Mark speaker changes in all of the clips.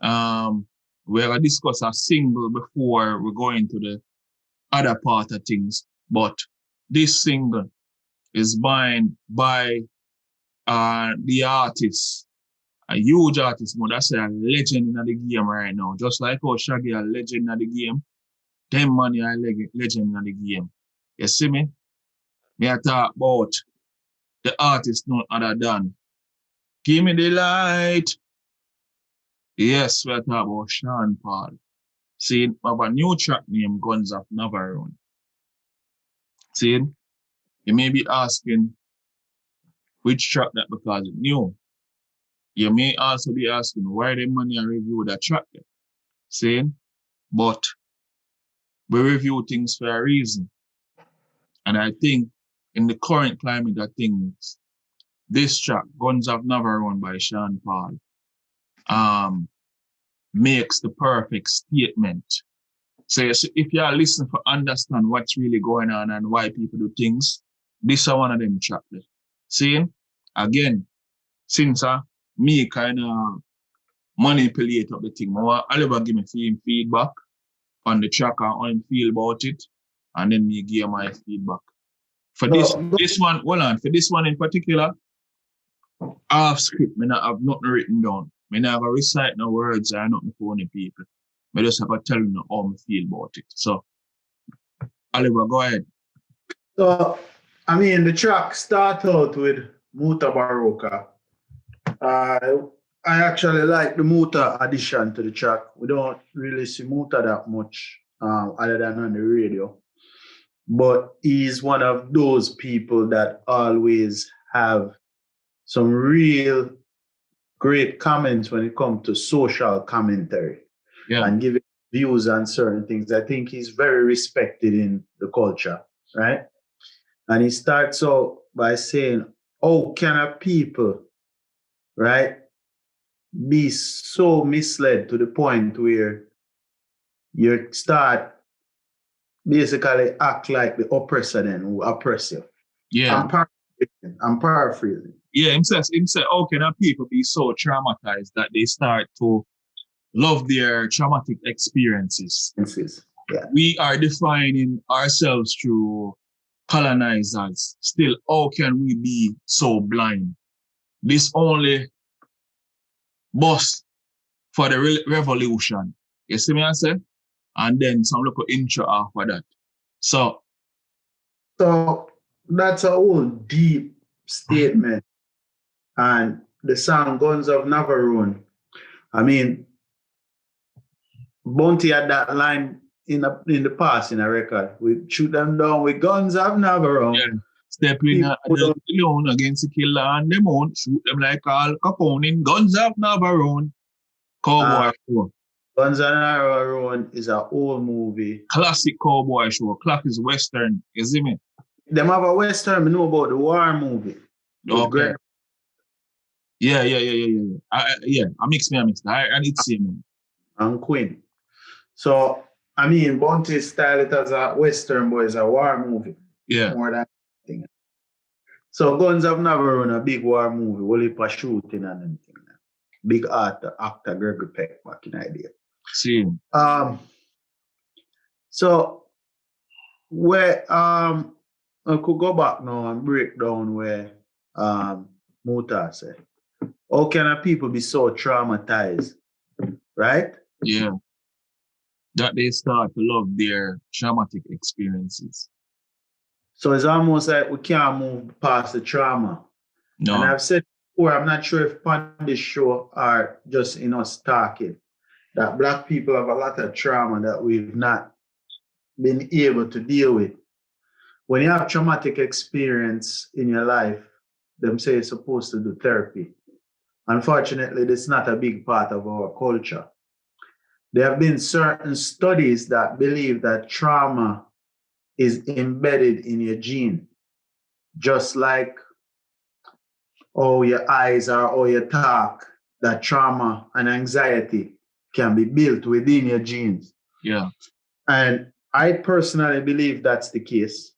Speaker 1: We're gonna discuss a single before we go into the other part of things. But this single is by the artist, a huge artist, but that's a legend in the game right now. Just like how Shaggy a legend in the game, them money are legend in the game. You see me? Me I talk about the artist none other than Give Me the Light. Yes, we're talking about Sean Paul. See, we have a new track named Guns of Navarone. See, you may be asking which track that because it's new. You may also be asking why the money I review that track. See, but we review things for a reason. And I think in the current climate of things, this track, Guns of Navarone by Sean Paul, makes the perfect statement. So if you are listening to understand what's really going on and why people do things, this is one of them tracks. See, again, since me kind of manipulate up the thing, Oliver give me feedback on the track and how I feel about it, and then me give my feedback. For this one, hold on, for this one in particular, off script, I have nothing written down. I not have to recite no words or nothing for any people. I just have to tell you how I feel about it. So, Oliver, go ahead.
Speaker 2: So, I mean, the track start out with Muta Baroka. I actually like the Muta addition to the track. We don't really see Muta that much other than on the radio. But he's one of those people that always have some real great comments when it comes to social commentary and giving views on certain things. I think he's very respected in the culture, right? And he starts out by saying, how can a people, right, be so misled to the point where you start basically act like the oppressor then who oppress you.
Speaker 1: Yeah.
Speaker 2: I'm paraphrasing.
Speaker 1: Yeah, himself, how can people be so traumatized that they start to love their traumatic experiences?
Speaker 2: Yeah.
Speaker 1: We are defining ourselves through colonizers. Still, how can we be so blind? This only bus for the revolution. You see me I say? And then some little intro after that. So
Speaker 2: that's a whole deep statement. And the song Guns of Navarone, I mean, Bounty had that line in the past in a record. We shoot them down with guns of Navarone.
Speaker 1: Yeah. Step in alone against the killer and them on, shoot them like Al Capone in Guns of Navarone. Cowboy show.
Speaker 2: Guns of Navarone is an old movie.
Speaker 1: Classic cowboy show. Clock is Western. You see me?
Speaker 2: Them have a Western, I know about the war movie.
Speaker 1: Okay. Yeah. I mix. I need to see him.
Speaker 2: And Queen. So, I mean, Bounty style it as a Western, but it's a war movie.
Speaker 1: Yeah.
Speaker 2: More than anything. So, Guns of Navarone, a big war movie, only for shooting and everything. Big actor Gregory Peck back in the day.
Speaker 1: See.
Speaker 2: So, where I could go back now and break down where Muta said, how can people be so traumatized, right?
Speaker 1: Yeah. That they start to love their traumatic experiences.
Speaker 2: So it's almost like we can't move past the trauma.
Speaker 1: No.
Speaker 2: And I've said before, I'm not sure if on this show are just in us talking, that Black people have a lot of trauma that we've not been able to deal with. When you have traumatic experience in your life, them say you're supposed to do therapy. Unfortunately, this is not a big part of our culture. There have been certain studies that believe that trauma is embedded in your gene, just like how your eyes are, how you talk, that trauma and anxiety can be built within your genes.
Speaker 1: Yeah.
Speaker 2: And I personally believe that's the case.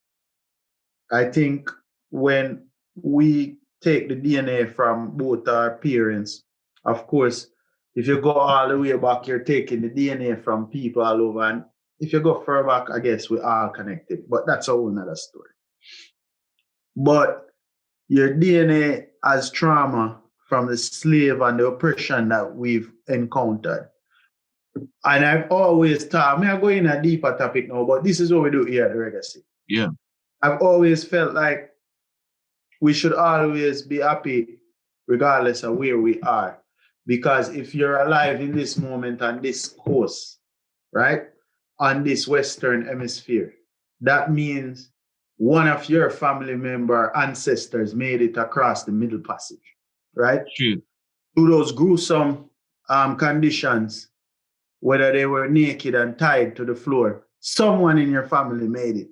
Speaker 2: I think when we take the DNA from both our parents, of course, If you go all the way back, you're taking the DNA from people all over. And if you go further back, I guess we're all connected. But that's a whole nother story. But your DNA has trauma from the slave and the oppression that we've encountered. And I've always thought, I'm going in a deeper topic now, but this is what we do here at the Reggaecy.
Speaker 1: Yeah.
Speaker 2: I've always felt like we should always be happy regardless of where we are. Because if you're alive in this moment on this coast, right, on this Western hemisphere, that means one of your family member ancestors made it across the Middle Passage, right?
Speaker 1: True.
Speaker 2: Through those gruesome conditions, whether they were naked and tied to the floor, someone in your family made it.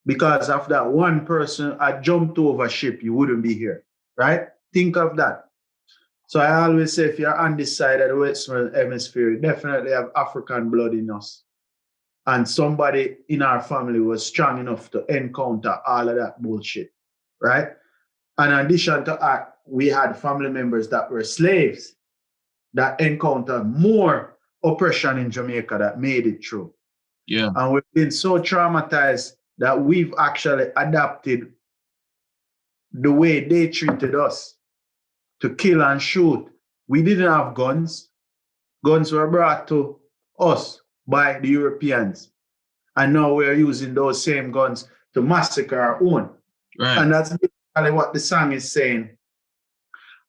Speaker 2: Because of that one person had jumped over ship, you wouldn't be here, right? Think of that. So I always say, if you're on this side of the Western Hemisphere, you definitely have African blood in us. And somebody in our family was strong enough to encounter all of that bullshit, right? And in addition to that, we had family members that were slaves that encountered more oppression in Jamaica that made it through.
Speaker 1: Yeah.
Speaker 2: And we've been so traumatized that we've actually adapted the way they treated us to kill and shoot. We didn't have guns. Guns were brought to us by the Europeans. And now we're using those same guns to massacre our own.
Speaker 1: Right.
Speaker 2: And that's basically what the song is saying.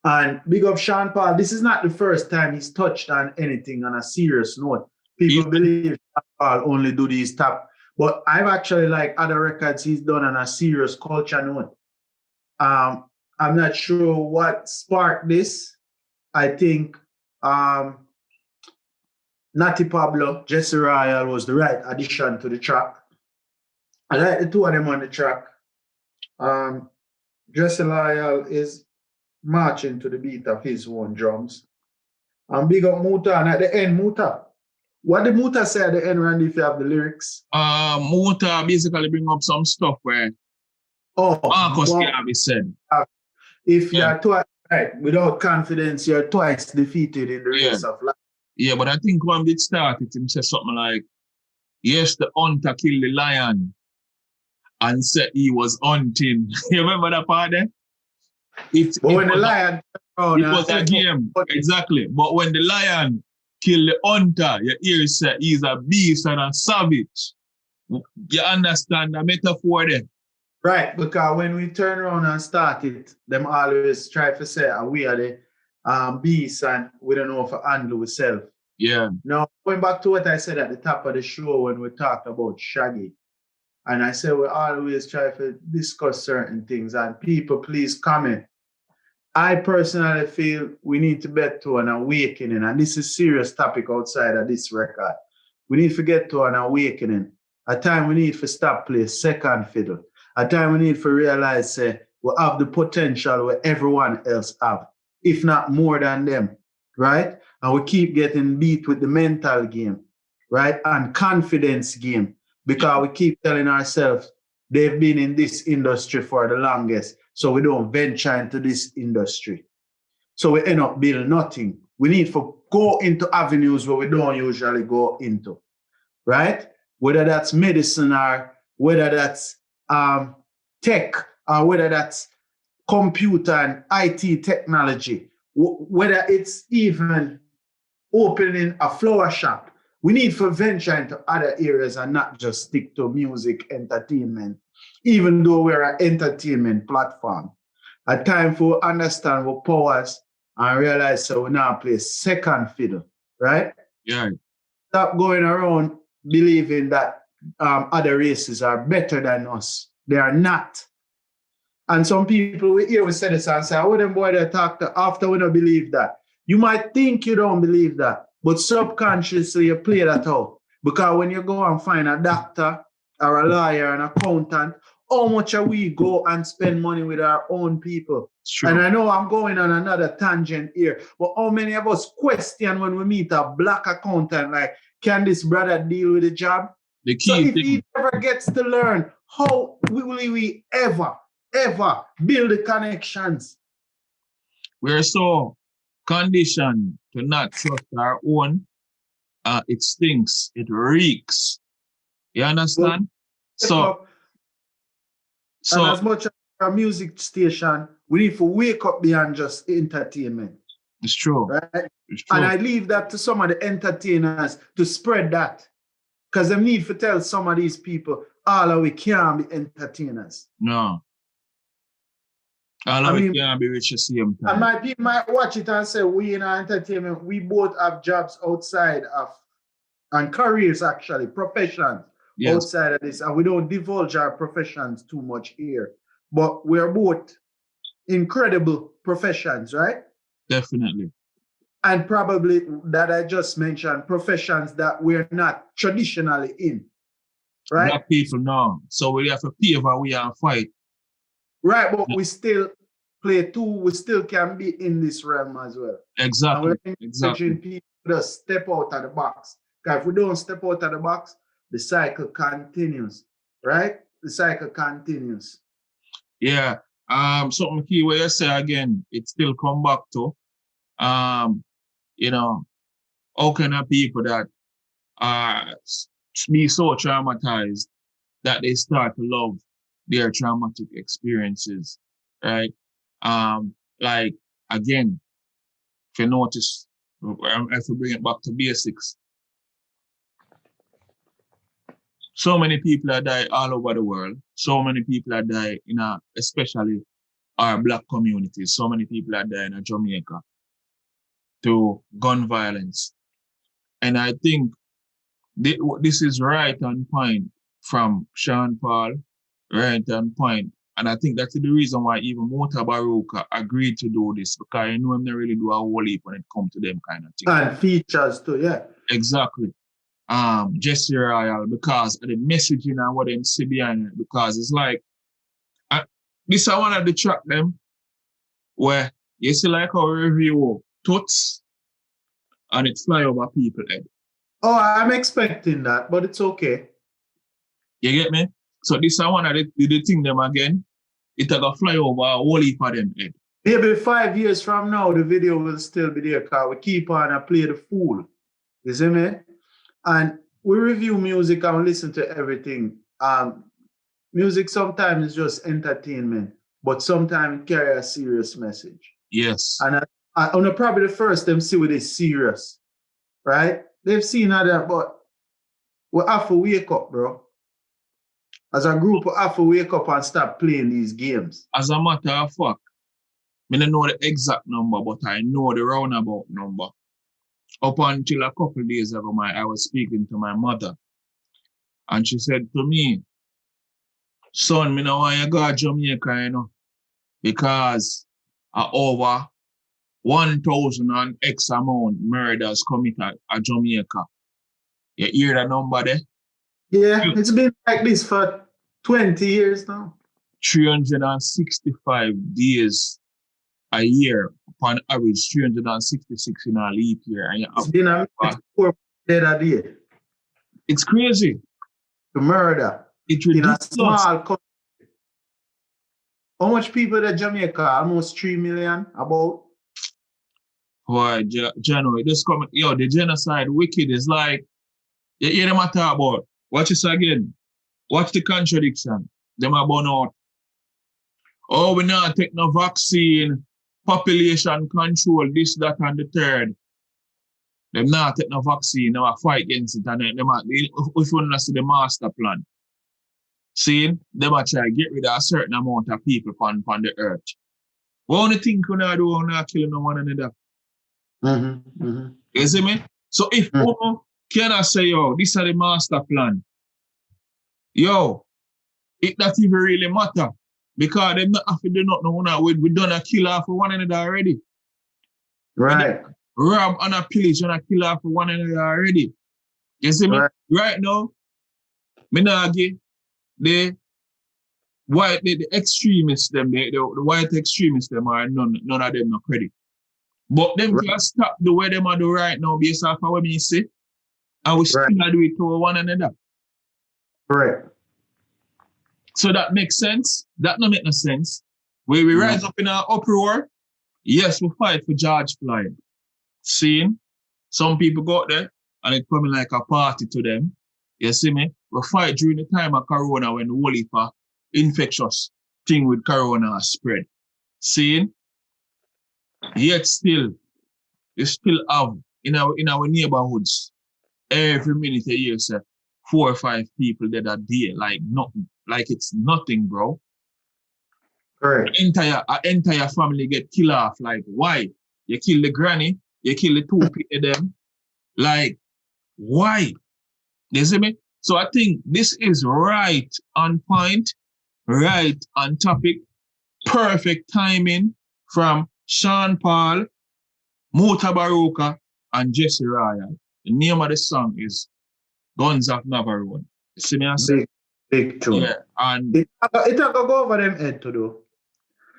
Speaker 2: And big up Sean Paul. This is not the first time he's touched on anything on a serious note. People believe Sean Paul only do these top. But I've actually like other records he's done on a serious culture note. I'm not sure what sparked this. I think Natty Pablo, Jesse Royal was the right addition to the track. I like the two of them on the track. Jesse Royal is marching to the beat of his own drums. And big up Muta, and at the end, Muta. What did Muta say at the end, Randy, if you have the lyrics?
Speaker 1: Muta basically bring up some stuff where Marcus Garvey said.
Speaker 2: If you're twice, right, without confidence, you're twice defeated in the race of life.
Speaker 1: Yeah, but I think when it started, he said something like, yes, the hunter killed the lion and said he was hunting. You remember that part there?
Speaker 2: But when the lion
Speaker 1: it was a game. Exactly. But when the lion killed the hunter, you hear it say he's a beast and a savage. You understand the metaphor there?
Speaker 2: Right, because when we turn around and start it, them always try to say we are the beast and we don't know how to handle ourselves.
Speaker 1: Yeah.
Speaker 2: Now, going back to what I said at the top of the show when we talked about Shaggy, and I said we always try to discuss certain things, and people please comment. I personally feel we need to get to an awakening, and this is a serious topic outside of this record. We need to get to an awakening. A time we need to stop playing second fiddle. A time we need to realize we have the potential where everyone else have, if not more than them, right? And we keep getting beat with the mental game, right? And confidence game, because we keep telling ourselves they've been in this industry for the longest, so we don't venture into this industry. So we end up building nothing. We need to go into avenues where we don't usually go into, right? Whether that's medicine or whether that's tech, or whether that's computer and IT technology, whether it's even opening a flower shop. We need to venture into other areas and not just stick to music entertainment, even though we're an entertainment platform. A time for understand what powers and realize so we now play second fiddle, right?
Speaker 1: Yeah.
Speaker 2: Stop going around believing that other races are better than us. They are not. And some people we hear we say this and say, I wouldn't boy they talk to after we don't believe that. You might think you don't believe that, but subconsciously you play that out. Because when you go and find a doctor or a lawyer, an accountant, how much are we go and spend money with our own people?
Speaker 1: Sure.
Speaker 2: And I know I'm going on another tangent here, but how many of us question when we meet a black accountant, like, can this brother deal with the job?
Speaker 1: The key
Speaker 2: so if
Speaker 1: thing.
Speaker 2: he never gets to learn, how will we ever build the connections?
Speaker 1: We're so conditioned to not trust our own, it stinks. It reeks. You understand?
Speaker 2: Wake
Speaker 1: So,
Speaker 2: up, and
Speaker 1: so
Speaker 2: as much as a music station, we need to wake up beyond just entertainment,
Speaker 1: it's true.
Speaker 2: right?
Speaker 1: It's
Speaker 2: And
Speaker 1: true.
Speaker 2: I leave that to some of the entertainers to spread that. Because they need to tell some of these people, all of we can't be entertainers.
Speaker 1: No. All
Speaker 2: I
Speaker 1: of it
Speaker 2: mean,
Speaker 1: can't be rich at the same
Speaker 2: and
Speaker 1: time.
Speaker 2: my people might watch it and say, we in our entertainment, we both have jobs outside of, and careers actually, professions
Speaker 1: Yes,
Speaker 2: outside of this. And we don't divulge our professions too much here. But we're both incredible professions, right?
Speaker 1: definitely.
Speaker 2: And probably that I just mentioned, professions that we're not traditionally in, right?
Speaker 1: Black people now. So we have to pave our way and fight.
Speaker 2: Right, but we still play too, we still can be in this realm as well.
Speaker 1: Exactly.
Speaker 2: And we're
Speaker 1: Exactly.
Speaker 2: encouraging people to step out of the box. Because if we don't step out of the box, the cycle continues, right? The cycle continues.
Speaker 1: Yeah. Something key where you say again, it still come back to you know, how can a people that are be so traumatized that they start to love their traumatic experiences, right? Like again, if you notice, if we bring it back to basics, so many people are dying all over the world. So many people are dying in especially our black communities. So many people are dying in Jamaica to gun violence. And I think this is right on point from Sean Paul, right on point. And I think that's the reason why even Mota Baruka agreed to do this, because I know him not really do a whole heap when it comes to them kind of thing.
Speaker 2: And features too, yeah.
Speaker 1: Exactly. Jesse Royal, because of the messaging and what them see behind it, because it's like this is one of the track them where you see like our review toots and it fly over people head.
Speaker 2: Oh, I'm expecting that, but it's okay.
Speaker 1: You get me? So this is one of the thing them again, it a fly over a whole heap of them head.
Speaker 2: Maybe 5 years from now, the video will still be there because we keep on and play the fool. You see me? And we review music and listen to everything. Music sometimes is just entertainment, but sometimes carry a serious message.
Speaker 1: Yes.
Speaker 2: And I'm probably the first them see with is serious, right? They've seen other, but we have to wake up, bro. As a group, we have to wake up and start playing these games.
Speaker 1: As a matter of fact, I don't know the exact number, but I know the roundabout number. Up until a couple of days ago, I was speaking to my mother, and she said to me, son, me know why you go to Jamaica, you know, because over 1,000 and X amount murders committed at Jamaica. You hear that number there?
Speaker 2: Yeah, it's been like this for 20 years now.
Speaker 1: 365 days a year, upon average 366 in a leap year. And
Speaker 2: It's been a 4 dead a day.
Speaker 1: It's crazy.
Speaker 2: The murder.
Speaker 1: It's
Speaker 2: in a
Speaker 1: ridiculous.
Speaker 2: small country. How much people in Jamaica? Almost 3 million, about.
Speaker 1: Boy, Jano, it just come, yo, the genocide wicked is like, you hear them talk about, watch this again. Watch the contradiction. Them about out. Oh, we not take no vaccine, population control, this, that, and the third. Them not take no vaccine, they fight against it, and them if you want to see the master plan. See, them try to get rid of a certain amount of people on the earth. What only thing we not do, we not kill no one another. You see me? So if one cannot say, yo, this is the master plan, yo, it not even really matter. Because them not have to do nothing. We done a kill off for one another already.
Speaker 2: Right.
Speaker 1: Rob and a pillage and a kill off for one another already. You see me? Right now, me not give the white, the extremists, them, the white extremists, them are none of them no credit. But them can stop the way them are do right now based off of what me say. And we still do it to one another.
Speaker 2: Correct.
Speaker 1: So that makes sense. That don't make no sense. Where we rise up in our uproar Yes, we fight for George Floyd. Seeing some people go out there and it coming like a party to them. You see me? We fight during the time of Corona when the whole heap of infectious thing with Corona spread. Seeing? Yet still, you still have in our neighborhoods, every minute a year, say, 4 or 5 people dead a day, like nothing. Like it's nothing, bro.
Speaker 2: Correct.
Speaker 1: Entire family get killed off. Like, why? You kill the granny, you kill the 2 people of them. Like, why? You see me? So I think this is right on point, right on topic, perfect timing from Sean Paul, Mota Baruka, and Jesse Ryan. The name of the song is Guns of Navarone. You see me? I say?
Speaker 2: Big tune.
Speaker 1: Yeah, and
Speaker 2: It not gonna go over them head to do.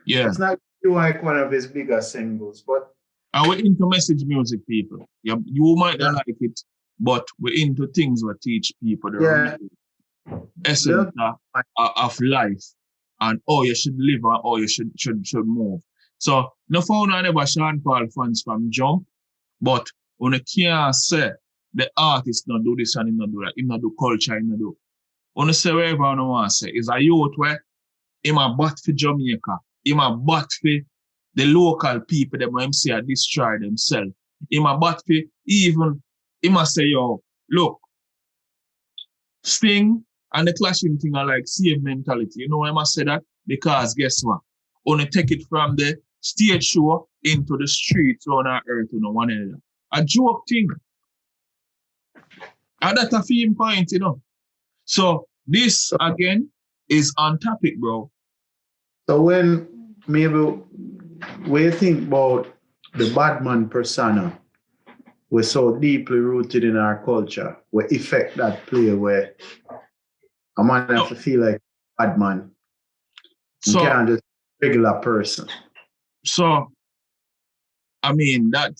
Speaker 1: yeah.
Speaker 2: It's not like one of his bigger singles, but
Speaker 1: And we're into message music, people. You might not like it, but we're into things that teach people the real essence of life and how you should live and how you should move. So, no phone I never Sean Paul fans from jump, but when you can't say the artist not do this and he not do that, he not do culture, he not do. When you say whatever I want to say, is a youth where him a bat for Jamaica, him a bat for the local people, them when him say a destroy themselves. Him a bat for even, him a say, yo, look, Sting and the clashing thing are like save mentality. You know why I say that? Because guess what? Only take it from the stage show into the streets on our earth, you know, one another. A joke thing. And that's a theme point, you know. So this again is on topic, bro.
Speaker 2: So when we think about the badman persona, we're so deeply rooted in our culture, we affect that play where a man have to feel like a bad man. You can't just regular person.
Speaker 1: So I mean that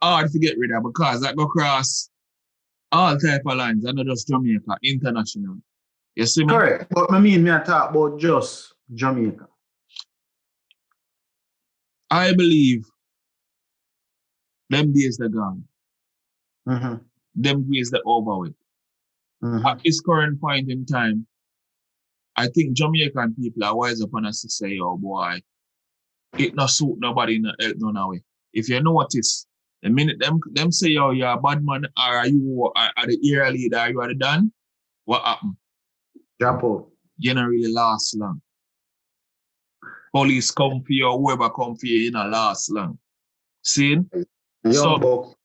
Speaker 1: hard to get rid of because that go across all type of lines, and not just Jamaica, international. You see me?
Speaker 2: Correct. But I talk about just Jamaica.
Speaker 1: I believe them days are gone.
Speaker 2: Mm-hmm.
Speaker 1: Them days are over with.
Speaker 2: Mm-hmm.
Speaker 1: At this current point in time, I think Jamaican people are wise up on us to say, oh boy, it not suit nobody, not help no way. If you notice, the minute them say, oh, you're a bad man, or are you are the era leader, are you are the done, what happened?
Speaker 2: Drop out.
Speaker 1: You don't really last long. Police come for you, whoever come for you, you don't last long. See? So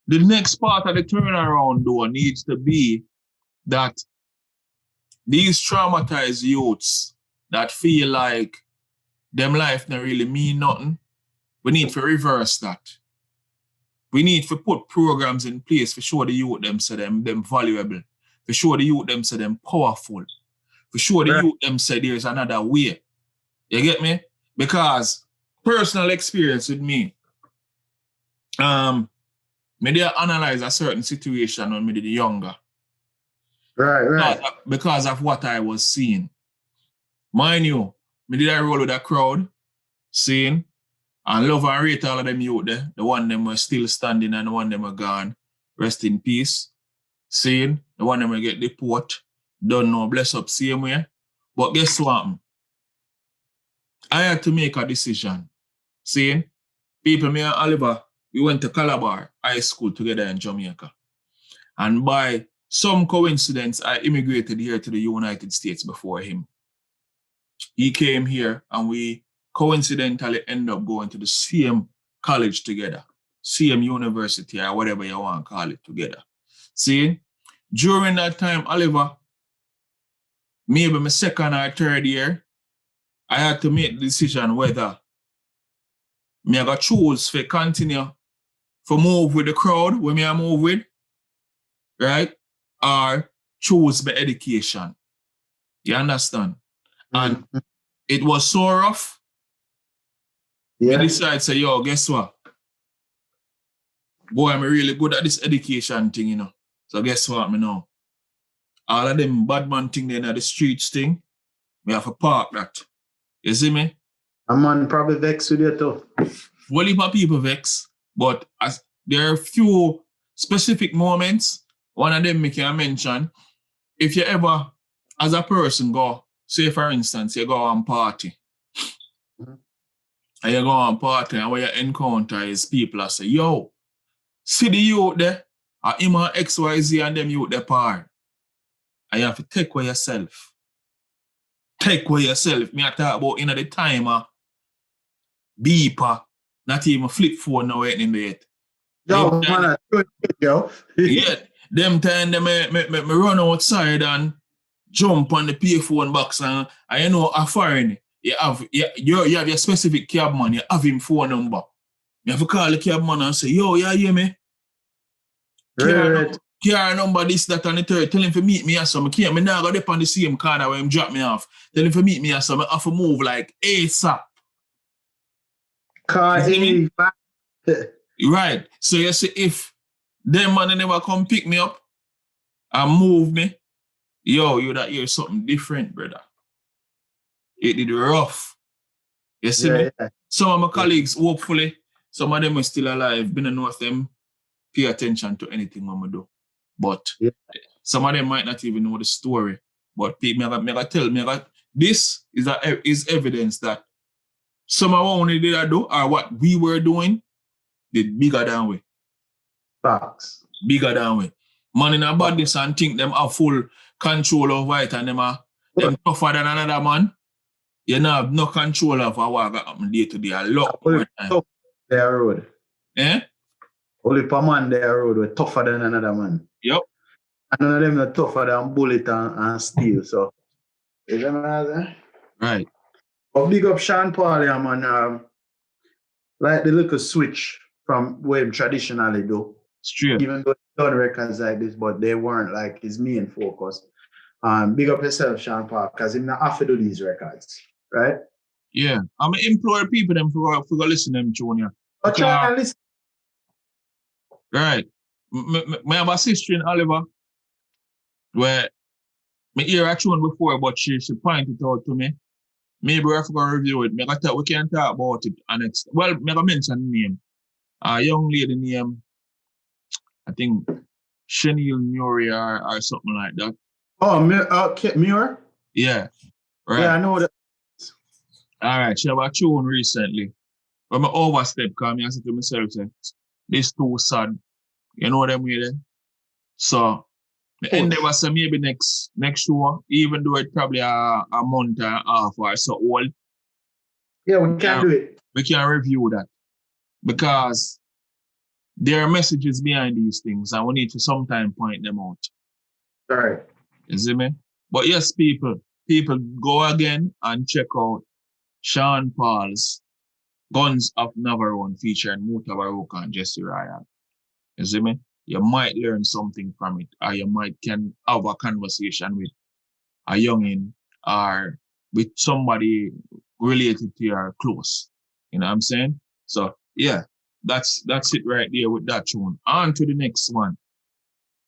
Speaker 1: the next part of the turnaround though needs to be that these traumatized youths that feel like them life not really mean nothing, we need to reverse that. We need to put programs in place for show the youth them say them valuable, for show the youth them say them powerful, for show the youth them say there's another way. You get me? Because personal experience with me, me they analyze a certain situation when me did younger.
Speaker 2: Right.
Speaker 1: Because of what I was seeing. Mind you, me did I roll with a crowd, seeing, and love and rate all of them youth there. The one them were still standing and the one them are gone. Rest in peace. Seeing, the one them will get deported. Don't know, bless up same way. But guess what? I had to make a decision. Seeing, people, me and Oliver, we went to Calabar High School together in Jamaica. And by some coincidence, I immigrated here to the United States before him. He came here and we coincidentally ended up going to the same college together, same university or whatever you want to call it together. See, during that time, Oliver, maybe my second or third year, I had to make the decision whether me I got choose to continue for move with the crowd when me I move with, right? Or choose my education. You understand? And it was so rough. Yeah. Me decide say, yo, guess what? Boy, I'm really good at this education thing, you know. So guess what, me know? All of them bad man thing there in the streets thing, me have to park that. You see me?
Speaker 2: A man probably vex with you too.
Speaker 1: Well, if people vex, but as there are a few specific moments, one of them I can mention, if you ever, as a person, go, say for instance, you go on party, and you go on party, and what you encounter is people that say, yo, see the youth there, or him and XYZ and them youth there par. And you have to take away yourself. Take away yourself. Me I talk about in the timer, beeper, not even flip phone now in yet.
Speaker 2: Yo, man, yo.
Speaker 1: Yeah, them time they me run outside and jump on the payphone box and you know a foreign. You have your specific cab man, you have him phone number. You have to call the cab man and say, yo, you hear me? Car number, this, that, and the third. Tell him to meet me as some. Me now go up on the same car that where him drop me off. Tell him to meet me as some. I have to move like ASAP.
Speaker 2: Car A.
Speaker 1: Right. So you see, if them man never come pick me up and move me, yo, you that hear something different, brother. It did rough. You see me? Yeah. Some of my colleagues, hopefully, some of them are still alive. Been know if them pay attention to anything when we do. But some of them might not even know the story. But people may tell me this is evidence that some of what we did do or what we were doing did bigger than we.
Speaker 2: Facts.
Speaker 1: Bigger than we. Man in a badness and think them have full control over it and them tougher than another man. You don't have no control of what happen day to day. A lot more time.
Speaker 2: Their road.
Speaker 1: Eh?
Speaker 2: Only per man their road were tougher than another man.
Speaker 1: Yep.
Speaker 2: And none of them are tougher than bullet and steel. So, you know what I'm saying?
Speaker 1: Right.
Speaker 2: But big up Sean Paul, yeah, man. Like the little switch from where him traditionally do.
Speaker 1: Straight.
Speaker 2: Even though he done records like this, but they weren't like his main focus. Big up yourself, Sean Paul, because him not have to do these records, right?
Speaker 1: Yeah. I'm going to implore people them for go listen to them, Junior.
Speaker 2: But try and listen.
Speaker 1: Right. I have a sister in Oliver where I hear a tune before, but she pointed it out to me. Maybe we have to go review it. We can talk about it. Well, I mention the name. A young lady named, I think, Chenille Muri or something like that.
Speaker 2: Oh, Muir?
Speaker 1: Yeah. Right.
Speaker 2: Yeah, I know that.
Speaker 1: All right. She have a tune recently. But I overstep because I said to myself, this too sad. You know what I mean? So, the endeavor say maybe next show, even though it's probably a month and a half or so old.
Speaker 2: Yeah, we can do it.
Speaker 1: We can review that. Because there are messages behind these things and we need to sometime point them out.
Speaker 2: All right.
Speaker 1: You see me? But yes, people go again and check out Sean Paul's Guns of Navarone featuring Muta Baroka and Jesse Ryan. You see me? You might learn something from it, or you can have a conversation with a youngin or with somebody related to your close. You know what I'm saying? So yeah, that's it right there with that tune. On to the next one.